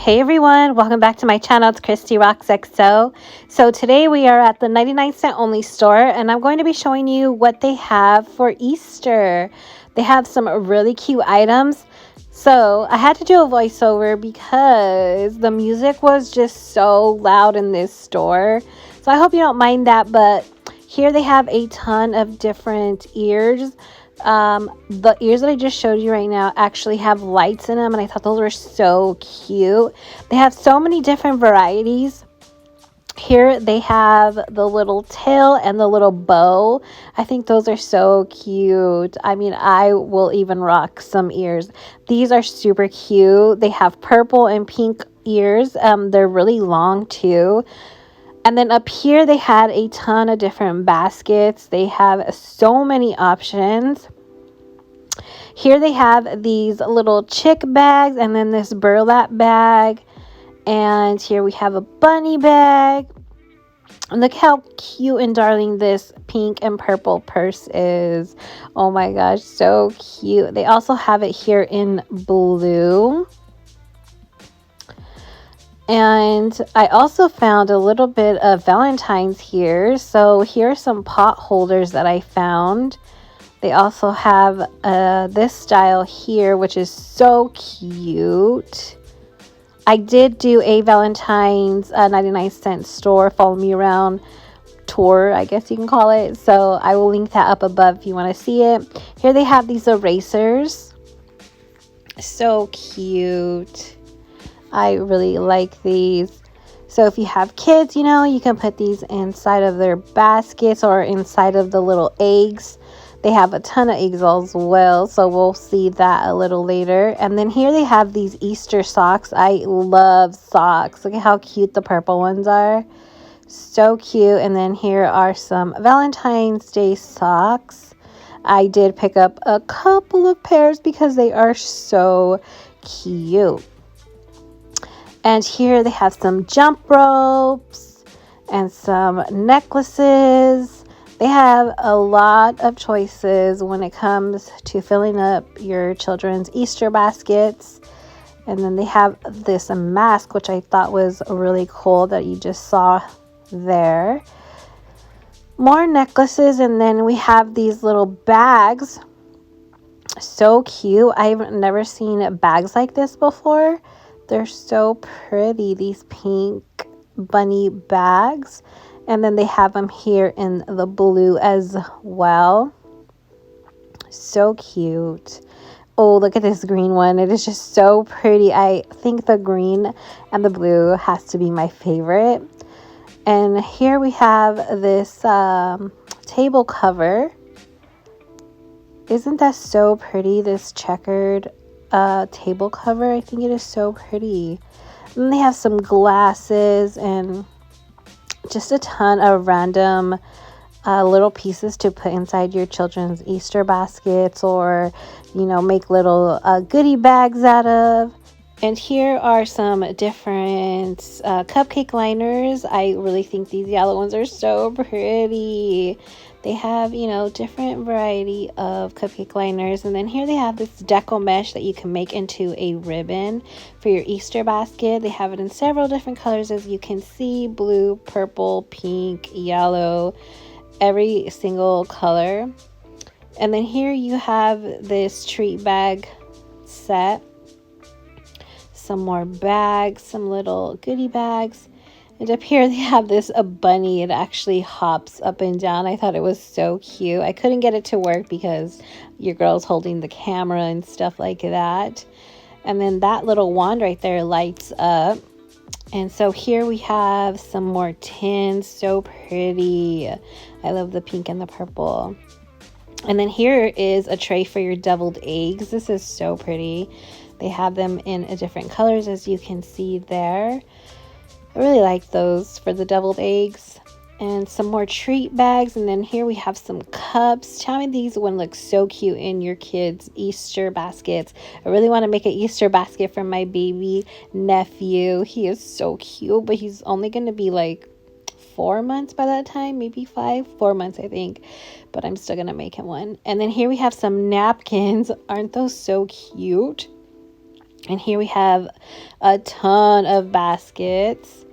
Hey everyone, welcome back to my channel. It's ChristyRocksXO. So today we are at the 99-cent only store and I'm going to be showing you what they have for Easter. They have some really cute items. So I had to do a voiceover because the music was just so loud in this store. So I hope you don't mind that, but here they have a ton of different ears. The ears that I just showed you right now actually have lights in them, and I thought those were so cute. They have so many different varieties. Here they have the little tail and the little bow. I think those are so cute. I mean, I will even rock some ears. These are super cute. They have purple and pink ears. They're really long too. And then up here they had a ton of different baskets. They have so many options. Here they have these little chick bags and then this burlap bag. And here we have a bunny bag. And look how cute and darling this pink and purple purse is. Oh my gosh, so cute. They also have it here in blue. And I also found a little bit of Valentine's here. So here are some pot holders that I found. They also have this style here, which is so cute. I did do a Valentine's 99-cent store follow me around tour, I guess you can call it. So I will link that up above if you want to see it. Here they have these erasers. So cute. I really like these. So if you have kids, you can put these inside of their baskets or inside of the little eggs. They have a ton of eggs as well, so we'll see that a little later. And then here they have these Easter socks. I love socks. Look at how cute the purple ones are. So cute. And then here are some Valentine's Day socks. I did pick up a couple of pairs because they are so cute. And here they have some jump ropes and some necklaces. They have a lot of choices when it comes to filling up your children's Easter baskets. And then they have this mask, which I thought was really cool that you just saw there. More necklaces, and then we have these little bags. So cute. I've never seen bags like this before. They're so pretty, these pink bunny bags. And then they have them here in the blue as well. So cute. Oh, look at this green one. It is just so pretty. I think the green and the blue has to be my favorite. And here we have this table cover. Isn't that so pretty, this checkered table cover? I think it is so pretty. And they have some glasses and just a ton of random little pieces to put inside your children's Easter baskets, or make little goodie bags out of. And here are some different cupcake liners. I really think these yellow ones are so pretty. They have, different variety of cupcake liners. And then here they have this deco mesh that you can make into a ribbon for your Easter basket. They have it in several different colors, as you can see: blue, purple, pink, yellow, every single color. And then here you have this treat bag set. Some more bags, some little goodie bags. And up here they have this bunny. It actually hops up and down. I thought it was so cute. I couldn't get it to work because your girl's holding the camera and stuff like that. And then that little wand right there lights up. And so here we have some more tins. So pretty. I love the pink and the purple. And then here is a tray for your deviled eggs. This is so pretty. They have them in different colors, as you can see there. I really like those for the deviled eggs. And some more treat bags. And then here we have some cups. Tell me these one looks so cute in your kids' Easter baskets. I really want to make an Easter basket for my baby nephew. He is so cute, but he's only going to be like 4 months by that time, maybe 4 months I think, but I'm still going to make him one. And then here we have some napkins. Aren't those so cute? And here we have a ton of baskets.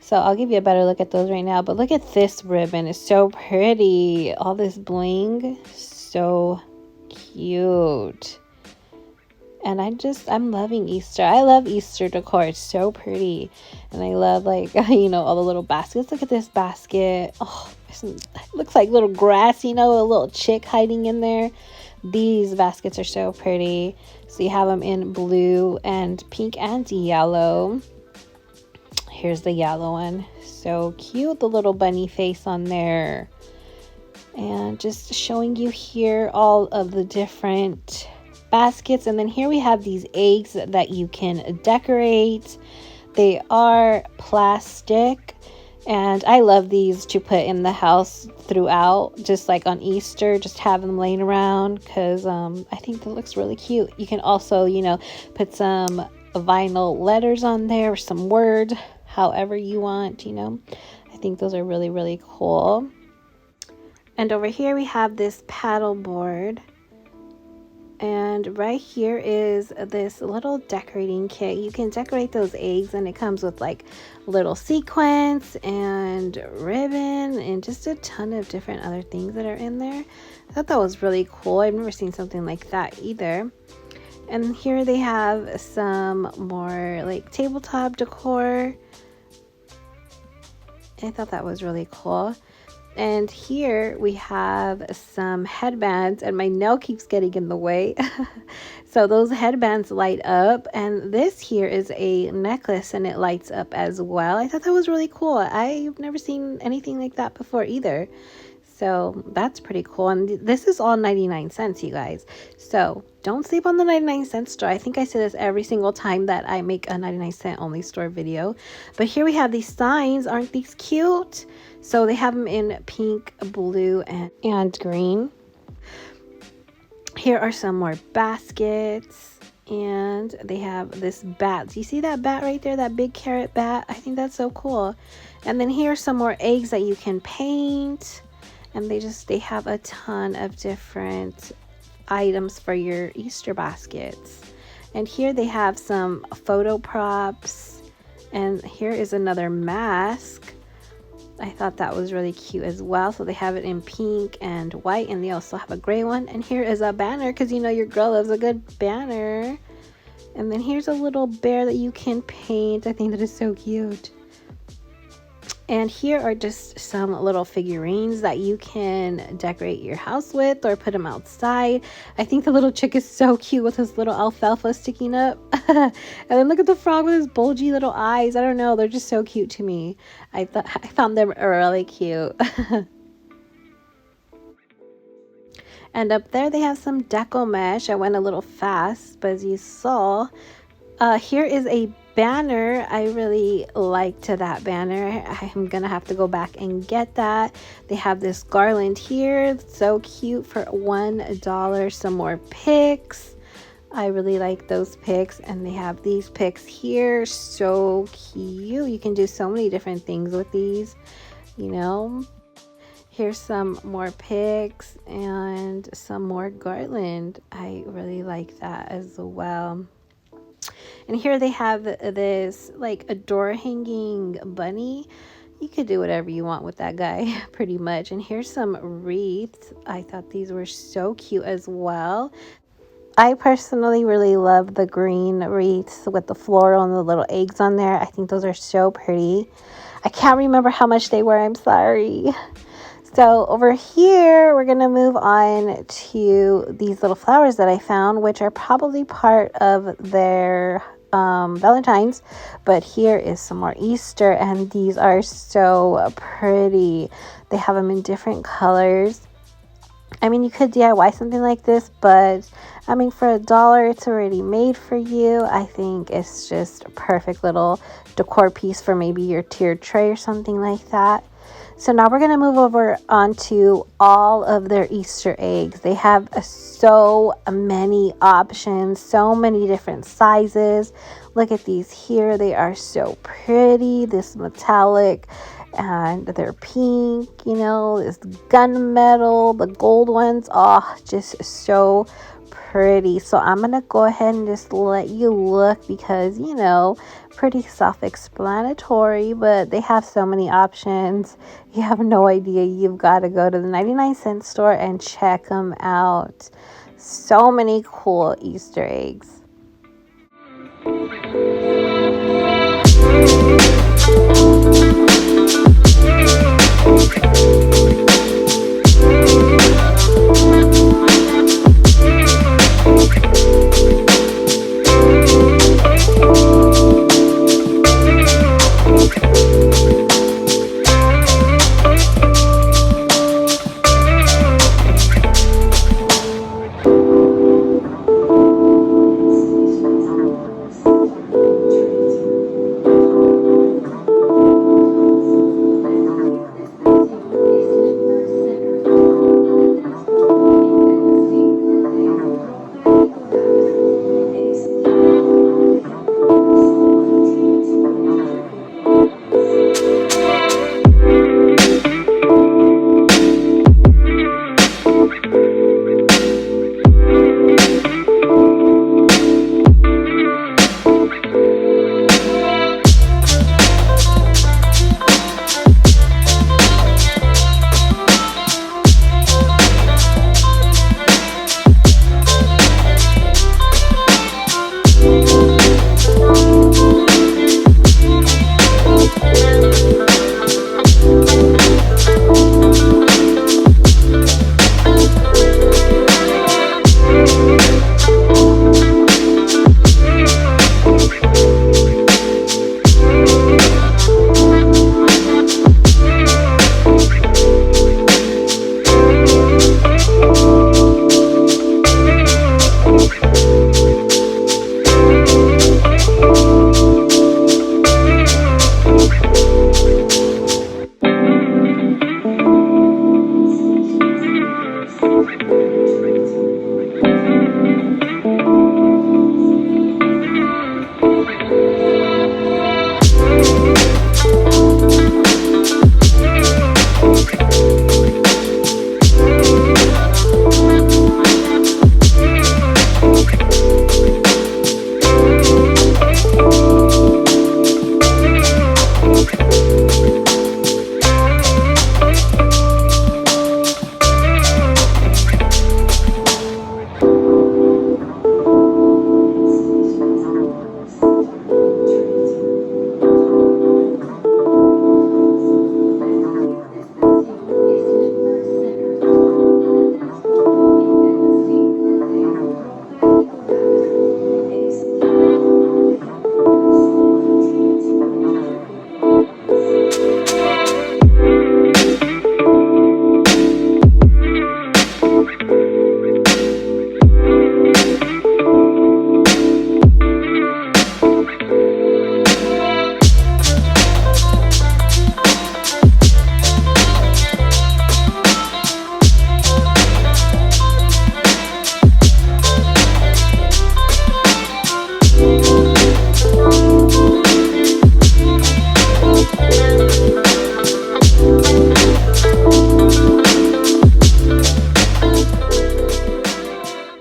So I'll give you a better look at those right now. But look at this ribbon. It's so pretty. All this bling. So cute. And I'm loving Easter. I love Easter decor. It's so pretty. And I love, like, all the little baskets. Look at this basket. Oh, it looks like little grass, a little chick hiding in there. These baskets are so pretty. So you have them in blue and pink and yellow. Here's the yellow one. So cute, the little bunny face on there. And just showing you here all of the different baskets. And then here we have these eggs that you can decorate. They are plastic. And I love these to put in the house throughout, just like on Easter, just have them laying around because I think that looks really cute. You can also, put some vinyl letters on there or some words, however you want, I think those are really, really cool. And over here we have this paddle board. And right here is this little decorating kit. You can decorate those eggs, and it comes with like little sequins and ribbon and just a ton of different other things that are in there. I thought that was really cool. I've never seen something like that either. And here they have some more like tabletop decor. I thought that was really cool. And here we have some headbands, and my nail keeps getting in the way. So those headbands light up, and this here is a necklace and it lights up as well. I thought that was really cool. I've never seen anything like that before either. So that's pretty cool. And this is all 99 cents, you guys. So don't sleep on the 99-cent store. I think I say this every single time that I make a 99-cent only store video. But here we have these signs. Aren't these cute? So they have them in pink, blue, and green. Here are some more baskets. And they have this bat. Do you see that bat right there? That big carrot bat? I think that's so cool. And then here are some more eggs that you can paint. And they have a ton of different items for your Easter baskets. And here they have some photo props. And here is another mask. I thought that was really cute as well. So they have it in pink and white, and they also have a gray one. And here is a banner, because your girl loves a good banner. And then here's a little bear that you can paint. I think that is so cute. And here are just some little figurines that you can decorate your house with or put them outside. I think the little chick is so cute with his little alfalfa sticking up. And then look at the frog with his bulgy little eyes. I don't know. They're just so cute to me. I found them really cute. And up there they have some deco mesh. I went a little fast, but as you saw, here is a banner. I really liked that banner. I'm gonna have to go back and get that. They have this garland here, so cute, for $1. Some more picks. I really like those picks. And they have these picks here, so cute. You can do so many different things with these, Here's some more picks and some more garland. I really like that as well. And here they have this like a door hanging bunny. You could do whatever you want with that guy pretty much. And here's some wreaths. I thought these were so cute as well. I personally really love the green wreaths with the floral and the little eggs on there. I think those are so pretty. I can't remember how much they were. I'm sorry. So over here, we're going to move on to these little flowers that I found, which are probably part of their Valentine's. But here is some more Easter, and these are so pretty. They have them in different colors. I mean, you could DIY something like this, but I mean, for $1, it's already made for you. I think it's just a perfect little decor piece for maybe your tiered tray or something like that. So now we're going to move over onto all of their Easter eggs. They have so many options, so many different sizes. Look at these here. They are so pretty. This metallic and they're pink, you know, this gunmetal, the gold ones, oh, just so pretty. So I'm gonna go ahead and just let you look because, you know, pretty self-explanatory, but they have so many options. You have no idea. You've got to go to the 99-cent store and check them out. So many cool Easter eggs.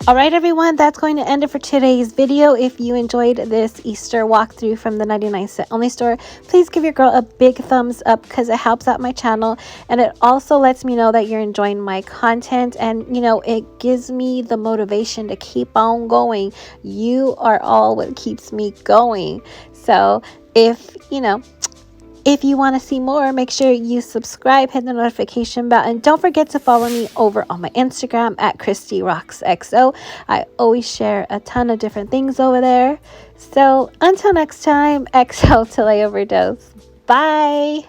Alright everyone, that's going to end it for today's video. If you enjoyed this Easter walkthrough from the 99-cent only store, please give your girl a big thumbs up because it helps out my channel, and it also lets me know that you're enjoying my content, and you know, it gives me the motivation to keep on going. You are all what keeps me going. So if you want to see more, make sure you subscribe, hit the notification bell, and don't forget to follow me over on my Instagram at ChristyRocksXO. I always share a ton of different things over there. So until next time, XO till I overdose. Bye!